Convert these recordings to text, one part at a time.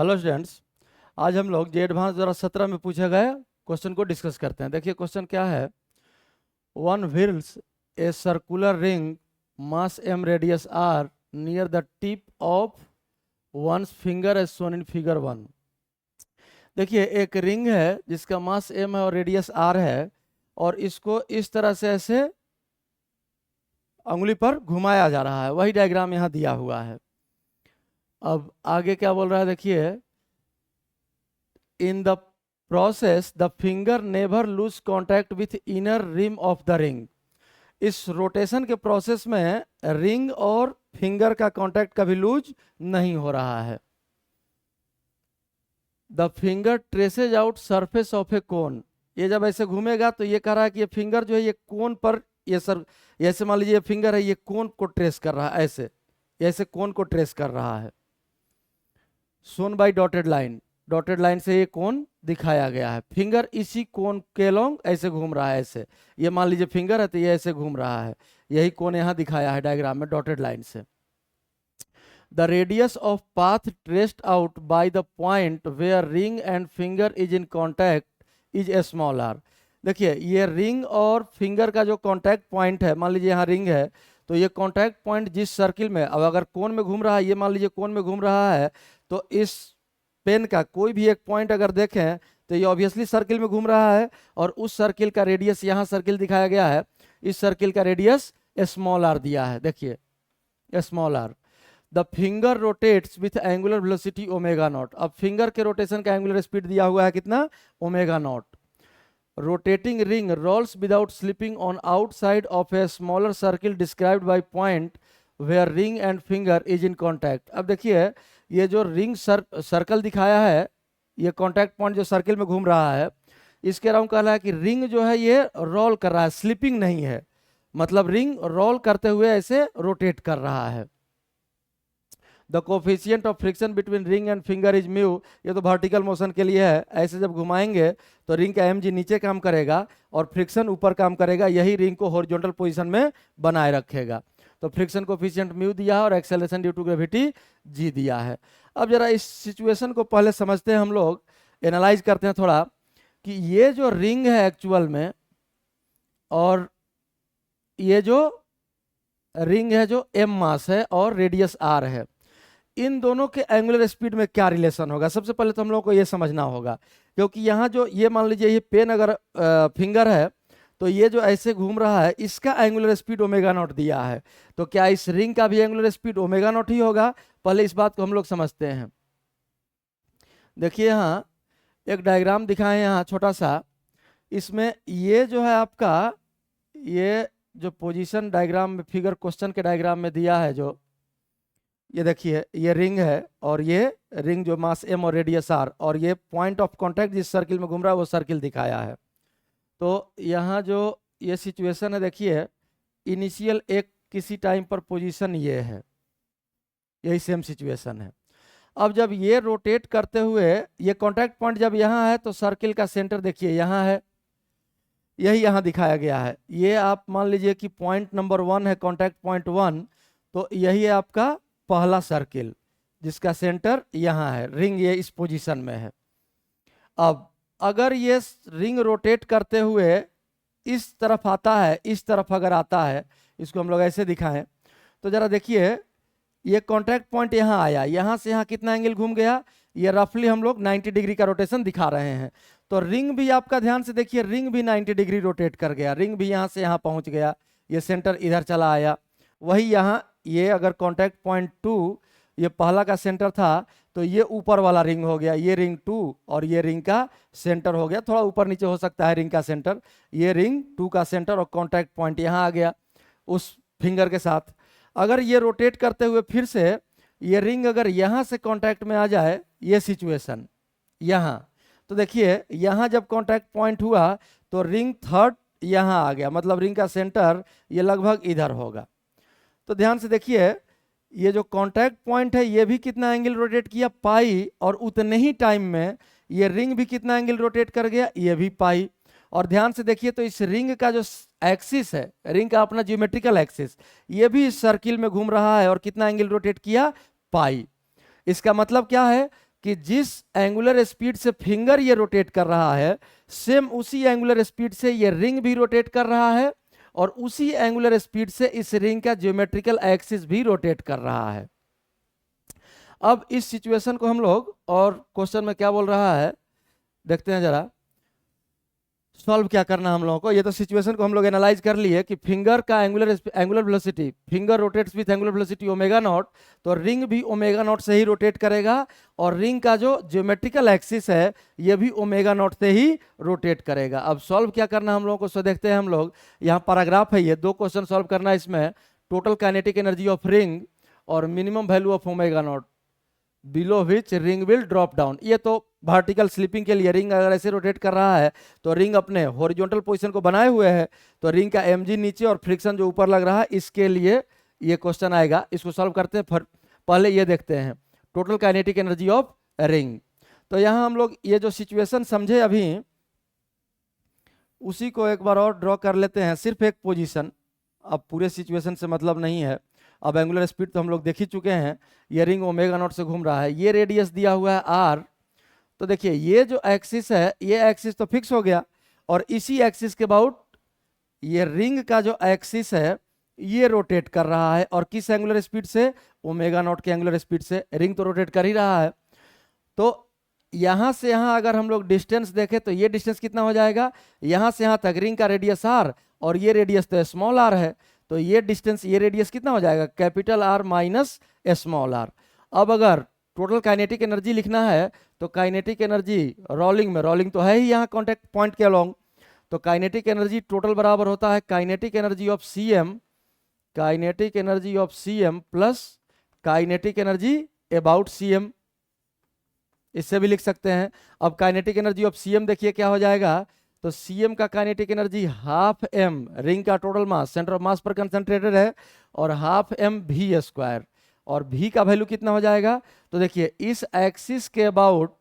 Hello students, आज हम लोग जे एडवांस 2017 में पूछे गए क्वेश्चन को डिस्कस करते हैं। देखिए क्वेश्चन क्या है। One wheels a circular ring mass M radius R near the tip of one's finger as shown in figure 1। देखिए एक रिंग है जिसका मास एम है और रेडियस आर है, और इसको इस तरह से ऐसे अंगुली पर घुमाया जा रहा है। वही डायग्राम यहाँ दिया हुआ है। अब आगे क्या बोल रहा है, देखिए in the process the finger never lose contact with inner rim of the ring। इस रोटेशन के प्रोसेस में रिंग और फिंगर का कांटेक्ट कभी लूज नहीं हो रहा है। The finger traces out surface of a cone. ये जब ऐसे घूमेगा तो ये कह रहा है कि ये फिंगर जो है ये कोन पर, ये सर ऐसे मान लीजिए फिंगर है, ये कोन को ट्रेस कर रहा है, ऐसे कोन को ट्रेस कर रहा है। Shown by dotted line, dotted line से ये कोन दिखाया गया है। फिंगर इसी कोन के अलोंग ऐसे घूम रहा है, ऐसे ये मान लीजिए फिंगर है तो ये ऐसे घूम रहा है। यही कोन यहाँ दिखाया है डायग्राम में डॉटेड लाइन से। The radius of path traced out by the point where ring and finger is in contact is a small R. देखिए ये रिंग और फिंगर का जो कॉन्टैक्ट पॉइंट है, मान लीजिए यहाँ रिंग है तो ये कॉन्टैक्ट पॉइंट जिस सर्किल में, अब अगर कोन में घूम रहा है, ये मान लीजिए कोन में घूम रहा है, तो इस पेन का कोई भी एक पॉइंट अगर देखें तो ये ऑब्वियसली सर्किल में घूम रहा है, और उस सर्किल का रेडियस, यहाँ सर्किल दिखाया गया है, इस सर्किल का रेडियस स्मॉल आर दिया है। देखिए small R. The finger rotates with angular velocity omega naught. अब फिंगर के रोटेशन का एंगुलर स्पीड दिया हुआ है कितना, omega naught. Rotating ring rolls without slipping on outside of a smaller circle described by point where ring and finger is in contact. अब देखिए ये जो रिंग सर्कल दिखाया है, ये कॉन्टैक्ट पॉइंट जो सर्किल में घूम रहा है, इसके अराउंड कह रहा है कि रिंग जो है ये रोल कर रहा है, स्लिपिंग नहीं है, मतलब रिंग रोल करते हुए ऐसे रोटेट कर रहा है। The coefficient of friction between ring and finger is mu. ये तो वर्टिकल मोशन के लिए है, ऐसे जब घुमाएंगे तो रिंग का mg नीचे काम करेगा और फ्रिक्शन ऊपर काम करेगा, यही रिंग को हॉरिजॉन्टल पोजीशन में बनाए रखेगा। तो फ्रिक्शन कोफिशिएंट म्यू दिया है और acceleration due to gravity g दिया है। अब जरा इस सिचुएशन को पहले समझते हैं, हम लोग एनालाइज करते हैं थोड़ा कि ये जो रिंग है एक्चुअल में, और ये जो रिंग है जो m मास है और रेडियस r है, इन दोनों के एंगुलर स्पीड में क्या रिलेशन होगा। सबसे पहले तो हम लोग को ये समझना होगा, क्योंकि यहाँ जो ये मान लीजिए ये पेन अगर फिंगर है तो ये जो ऐसे घूम रहा है, इसका एंगुलर स्पीड ओमेगा नॉट दिया है, तो क्या इस रिंग का भी एंगुलर स्पीड ओमेगा नॉट ही होगा। पहले इस बात को हम लोग समझते हैं। देखिए यहाँ एक डायग्राम दिखाएं यहाँ छोटा सा, इसमें ये जो है आपका, ये जो पोजीशन डायग्राम में फिगर क्वेश्चन के डायग्राम में दिया है, जो ये देखिए ये रिंग है, और ये रिंग जो मास m और रेडियस r, और ये पॉइंट ऑफ कांटेक्ट जिस सर्किल में घूम रहा है वो सर्किल दिखाया है। तो यहाँ जो ये सिचुएशन है, देखिए इनिशियल एक किसी टाइम पर पोजीशन ये है, यही सेम सिचुएशन है। अब जब ये रोटेट करते हुए ये कांटेक्ट पॉइंट जब यहाँ है तो सर्किल का सेंटर देखिए यहाँ है, यही यहाँ दिखाया गया है। ये आप मान लीजिए कि पॉइंट नंबर 1 है, कांटेक्ट पॉइंट 1, तो यही है आपका पहला सर्किल जिसका सेंटर यहाँ है, रिंग ये इस पोजीशन में है। अब अगर ये रिंग रोटेट करते हुए इस तरफ आता है, इस तरफ अगर आता है, इसको हम लोग ऐसे दिखाएं तो जरा देखिए ये कांटेक्ट पॉइंट यहाँ आया, यहाँ से यहाँ कितना एंगल घूम गया, ये रफली हम लोग 90 डिग्री का रोटेशन दिखा रहे हैं। तो रिंग भी आपका ध्यान से देखिए, रिंग भी 90 डिग्री रोटेट कर गया, रिंग भी यहाँ से यहाँ पहुँच गया, ये सेंटर इधर चला आया। वही यहाँ ये अगर कांटेक्ट पॉइंट 2 ये पहला का सेंटर था तो ये ऊपर वाला रिंग हो गया, ये रिंग 2 और ये रिंग का सेंटर हो गया, थोड़ा ऊपर नीचे हो सकता है रिंग का सेंटर, ये रिंग 2 का सेंटर और कांटेक्ट पॉइंट यहाँ आ गया उस फिंगर के साथ। अगर ये रोटेट करते हुए फिर से ये रिंग अगर यहाँ से कांटेक्ट में आ जाए, ये सिचुएशन यहाँ, तो देखिए यहाँ जब कांटेक्ट पॉइंट हुआ तो रिंग 3rd यहाँ आ गया, मतलब रिंग का सेंटर ये लगभग इधर होगा। तो ध्यान से देखिए ये जो कांटेक्ट पॉइंट है ये भी कितना एंगल रोटेट किया, पाई, और उतने ही टाइम में ये रिंग भी कितना एंगल रोटेट कर गया, ये भी पाई। और ध्यान से देखिए तो इस रिंग का जो एक्सिस है, रिंग का अपना ज्योमेट्रिकल एक्सिस, ये भी इस सर्किल में घूम रहा है और कितना एंगल रोटेट किया, पाई। इसका मतलब क्या है, कि जिस एंगुलर स्पीड से फिंगर ये रोटेट कर रहा है, सेम उसी एंगुलर स्पीड से ये रिंग भी रोटेट कर रहा है, और उसी एंगुलर स्पीड से इस रिंग का ज्योमेट्रिकल एक्सिस भी रोटेट कर रहा है। अब इस सिचुएशन को हम लोग, और क्वेश्चन में क्या बोल रहा है देखते हैं जरा, सॉल्व क्या करना हम लोगों को। ये तो सिचुएशन को हम लोग एनालाइज कर लिए कि फिंगर का angular velocity, finger rotates with angular velocity omega not, तो रिंग भी ओमेगा नॉट से ही रोटेट करेगा, और रिंग का जो ज्योमेट्रिकल एक्सिस है ये भी ओमेगा नॉट से ही रोटेट करेगा। अब सॉल्व क्या करना हम लोगों को, सो देखते हैं हम लोग। यहाँ पैराग्राफ है, ये 2 क्वेश्चन सॉल्व करना है इसमें। Total kinetic energy of ring और minimum value of omega naught below which ring will drop down. ये तो वर्टिकल स्लिपिंग के लिए, रिंग अगर ऐसे रोटेट कर रहा है तो रिंग अपने हॉरिजॉन्टल पोजीशन को बनाए हुए है, तो रिंग का mg नीचे और फ्रिक्शन जो ऊपर लग रहा है, इसके लिए ये क्वेश्चन आएगा। इसको सॉल्व करते हैं, पहले ये देखते हैं total kinetic energy of ring. तो यहाँ हम लोग ये जो सिचुएशन समझे अभी, उसी को एक बार और ड्रॉ कर लेते हैं, सिर्फ एक पोजीशन, अब पूरे सिचुएशन से मतलब नहीं है। अब एंगुलर स्पीड तो हम लोग देख ही चुके हैं, ये रिंग ओमेगा नॉट से घूम रहा है, ये रेडियस दिया हुआ है r। तो देखिए ये जो एक्सिस है, ये एक्सिस तो फिक्स हो गया, और इसी एक्सिस के अबाउट ये रिंग का जो एक्सिस है ये रोटेट कर रहा है, और किस एंगुलर स्पीड से, ओमेगा नॉट के एंगुलर स्पीड से। रिंग तो रोटेट कर ही रहा है। तो यहां से यहां अगर हम लोग डिस्टेंस देखें तो ये डिस्टेंस कितना हो जाएगा, यहां से यहां तक रिंग का रेडियस r, और ये रेडियस तो स्मॉल r है, तो ये डिस्टेंस, ये रेडियस कितना हो जाएगा, capital R minus small r। अब अगर टोटल काइनेटिक एनर्जी लिखना है तो काइनेटिक एनर्जी रोलिंग में, रोलिंग तो है ही यहाँ कॉन्टेक्ट पॉइंट के अलोंग, तो काइनेटिक एनर्जी टोटल बराबर होता है kinetic energy of Cm, kinetic energy of Cm plus kinetic energy about Cm, इससे भी लिख सकते हैं। अब काइनेटिक एनर्जी ऑफ Cm देखिए क्या हो जाएगा, तो Cm का kinetic energy half m, ring का total mass, centre of mass पर कंसंट्रेटेड है, और हाफ m v स्क्वायर, और v का वैल्यू कितना हो जाएगा, तो देखिए इस एक्सिस के अबाउट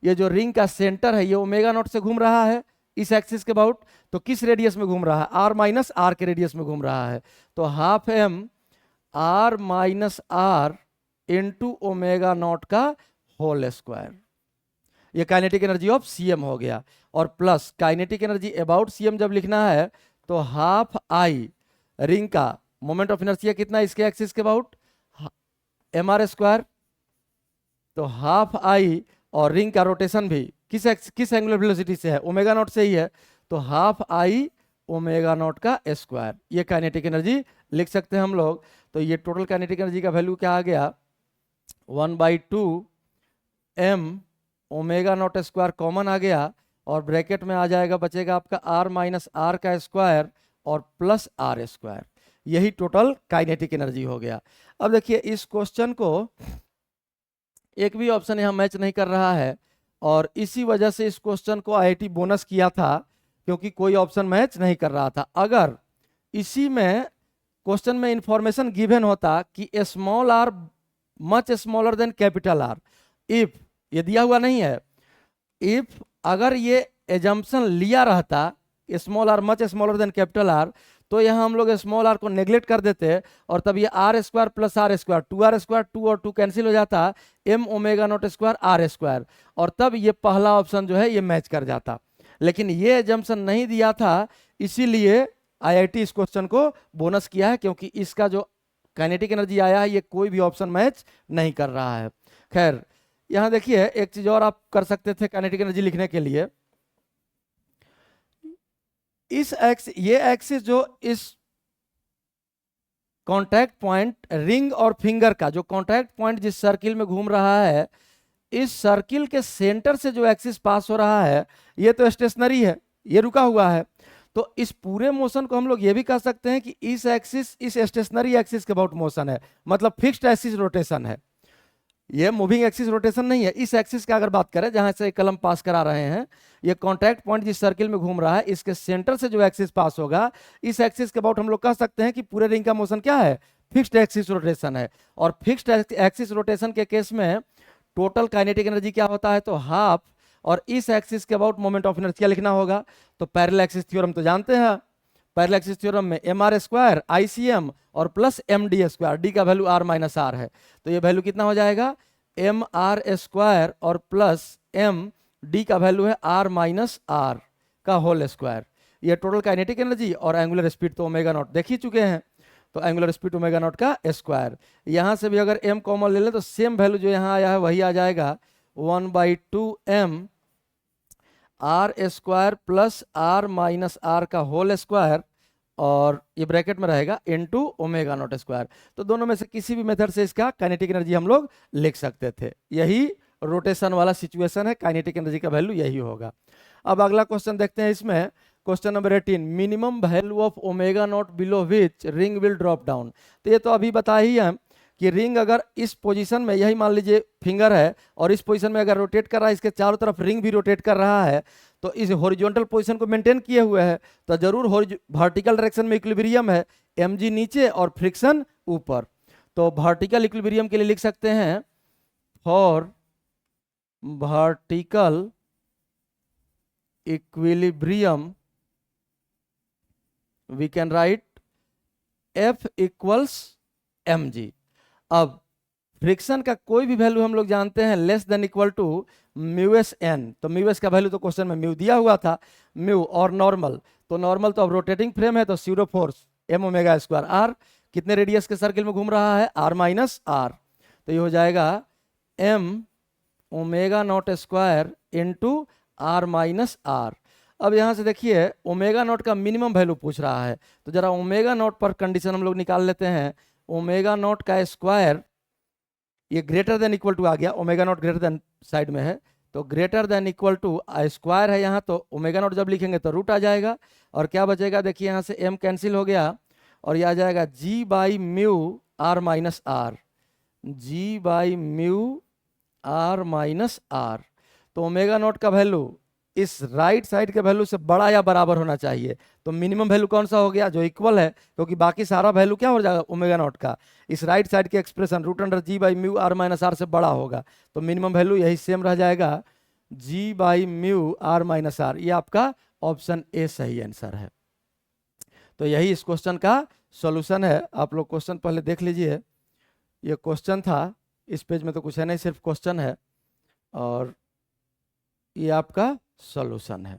ये जो रिंग का सेंटर है ये ओमेगा नॉट से घूम रहा है, इस एक्सिस के अबाउट, तो किस रेडियस में घूम रहा है, r माइनस r के रेडियस में घूम रहा है, तो half m r minus r into omega naught का होल स्क्वायर, ये काइनेटिक एनर्जी ऑफ Cm हो गया। और plus kinetic energy about Cm जब लिखना है तो हाफ आई, रिंग का मोमेंट ऑफ इनर्शिया कितना है इसके एक्सिस के अबाउट, mr स्क्वायर, तो हाफ आई, और रिंग का रोटेशन भी किस एंगुलर वेलोसिटी से है, ओमेगा नॉट से ही है, तो हाफ आई ओमेगा नॉट का स्क्वायर, ये काइनेटिक एनर्जी लिख सकते हैं हम लोग। तो ये टोटल काइनेटिक एनर्जी का वैल्यू क्या आ गया, 1/2 m omega naught square common आ गया, और ब्रैकेट में आ जाएगा, बचेगा आपका r माइनस r का स्क्वायर और प्लस r स्क्वायर, यही टोटल काइनेटिक एनर्जी हो गया। अब देखिए इस क्वेश्चन को एक भी ऑप्शन यहाँ मैच नहीं कर रहा है, और इसी वजह से इस क्वेश्चन को IIT बोनस किया था, क्योंकि कोई ऑप्शन मैच नहीं कर रहा था। अगर इसी में क्वेश्चन में इंफॉर्मेशन गिवन होता कि small r much smaller than capital R, if, ये दिया हुआ नहीं है, इफ अगर ये एजम्पशन लिया रहता small r much smaller than capital R, तो यहाँ हम लोग स्मॉल r को नेग्लेक्ट कर देते, और तब ये r square plus r square, 2r square, 2 और 2 कैंसिल हो जाता, m omega naught square r square, और तब ये पहला ऑप्शन जो है ये मैच कर जाता। लेकिन ये एजम्पशन नहीं दिया था, इसीलिए IIT इस क्वेश्चन को बोनस किया है, क्योंकि इसका जो काइनेटिक एनर्जी आया है ये कोई भी ऑप्शन मैच नहीं कर रहा है। खैर यहां देखिए एक चीज और आप कर सकते थे काइनेटिक एनर्जी लिखने के लिए, ये एक्सिस जो इस कांटेक्ट पॉइंट रिंग और फिंगर का जो कांटेक्ट पॉइंट जिस सर्किल में घूम रहा है, इस सर्किल के सेंटर से जो एक्सिस पास हो रहा है ये तो स्टेशनरी है, ये रुका हुआ है, तो इस पूरे मोशन को हम लोग ये भी कह सकते हैं कि इस एक्सिस इस स्टेशनरी एक्सिस के अबाउट मोशन है, मतलब फिक्स्ड एक्सिस रोटेशन है, ये मूविंग एक्सिस रोटेशन नहीं है। इस एक्सिस का अगर बात करें जहां से कलम पास करा रहे हैं, ये कांटेक्ट पॉइंट जिस सर्किल में घूम रहा है इसके सेंटर से जो एक्सिस पास होगा, इस एक्सिस के अबाउट हम लोग कह सकते हैं कि पूरे रिंग का मोशन क्या है, फिक्स्ड एक्सिस रोटेशन है। और फिक्स्ड एक्सिस रोटेशन के केस में टोटल काइनेटिक एनर्जी क्या होता है, तो हाफ, और इस एक्सिस के अबाउट मोमेंट ऑफ इनर्शिया लिखना होगा, तो पैरेलल एक्सिस थ्योरम तो जानते हैं, पैरेलल एक्सिस थ्योरम में mr स्क्वायर ICM और प्लस md स्क्वायर, डी का वैल्यू r माइनस r है, तो ये वैल्यू कितना हो जाएगा, एम आर स्क्वायर और प्लस एम डी का वैल्यू है आर माइनस आर का होल स्क्वायर। ये टोटल काइनेटिक एनर्जी और एंगुलर स्पीड तो ओमेगा नॉट देख ही चुके हैं, तो एंगुलर स्पीड ओमेगा नॉट का स्क्वायर। यहाँ से भी अगर m कॉमन ले लें तो सेम वैल्यू जो यहाँ आया है वही आ जाएगा 1/2m R square plus R minus R का होल स्क्वायर, और ये ब्रैकेट में रहेगा इनटू ओमेगा नॉट स्क्वायर। तो दोनों में से किसी भी मेथड से इसका काइनेटिक एनर्जी हम लोग लिख सकते थे। यही रोटेशन वाला सिचुएशन है, काइनेटिक एनर्जी का वैल्यू यही होगा। अब अगला क्वेश्चन देखते हैं इसमें, question number 18, minimum value of omega naught below which ring will drop down. तो ये तो अभी बता ही है कि रिंग अगर इस पोजीशन में, यही मान लीजिए फिंगर है और इस पोजीशन में अगर रोटेट कर रहा है, इसके चारों तरफ रिंग भी रोटेट कर रहा है, तो इस हॉरिजॉन्टल पोजीशन को मेंटेन किए हुए है, तो जरूर वर्टिकल डायरेक्शन में इक्विलिब्रियम है, mg नीचे और फ्रिक्शन ऊपर। तो वर्टिकल इक्विलिब्रियम के लिए लिख सकते हैं for vertical equilibrium we can write F equals mg। अब फ्रिक्शन का कोई भी वैल्यू हम लोग जानते हैं less than equal to mu s N, तो म्यूएस का वैल्यू तो क्वेश्चन में म्यू दिया हुआ था, म्यू और नॉर्मल, तो नॉर्मल तो अब रोटेटिंग फ्रेम है तो सीरो force M omega square R, कितने रेडियस के सर्किल में घूम रहा है, आर माइनस आर, तो ये हो जाएगा M omega naught square into R minus R. अब यहाँ से देखिए ओमेगा नॉट का मिनिमम वैल्यू पूछ रहा है, तो जरा ओमेगा नॉट पर कंडीशन हम लोग निकाल लेते हैं। ओमेगा नॉट का स्क्वायर, ये ग्रेटर देन इक्वल टू आ गया, omega naught greater than side में है, तो greater than equal to square है यहाँ, तो ओमेगा नॉट जब लिखेंगे तो रूट आ जाएगा, और क्या बचेगा देखिए यहाँ से m कैंसिल हो गया और ये आ जाएगा g by mu R minus R, G by mu R minus R. तो ओमेगा नॉट का वैल्यू इस राइट साइड के वैल्यू से बड़ा या बराबर होना चाहिए, तो मिनिमम वैल्यू कौन सा हो गया, जो इक्वल है, क्योंकि बाकी सारा वैल्यू क्या हो जाएगा ओमेगा नॉट का, इस राइट साइड के expression root under G by mu R minus R से बड़ा होगा, तो मिनिमम वैल्यू यही सेम रह जाएगा G by mu R minus R. ये आपका ऑप्शन ए सही आंसर है। तो यही इस क्वेश्चन का सॉल्यूशन है। आप लोग क्वेश्चन पहले देख लीजिए, ये क्वेश्चन था, इस पेज में तो कुछ है नहीं, सिर्फ क्वेश्चन है, और ये आपका सॉल्यूशन है।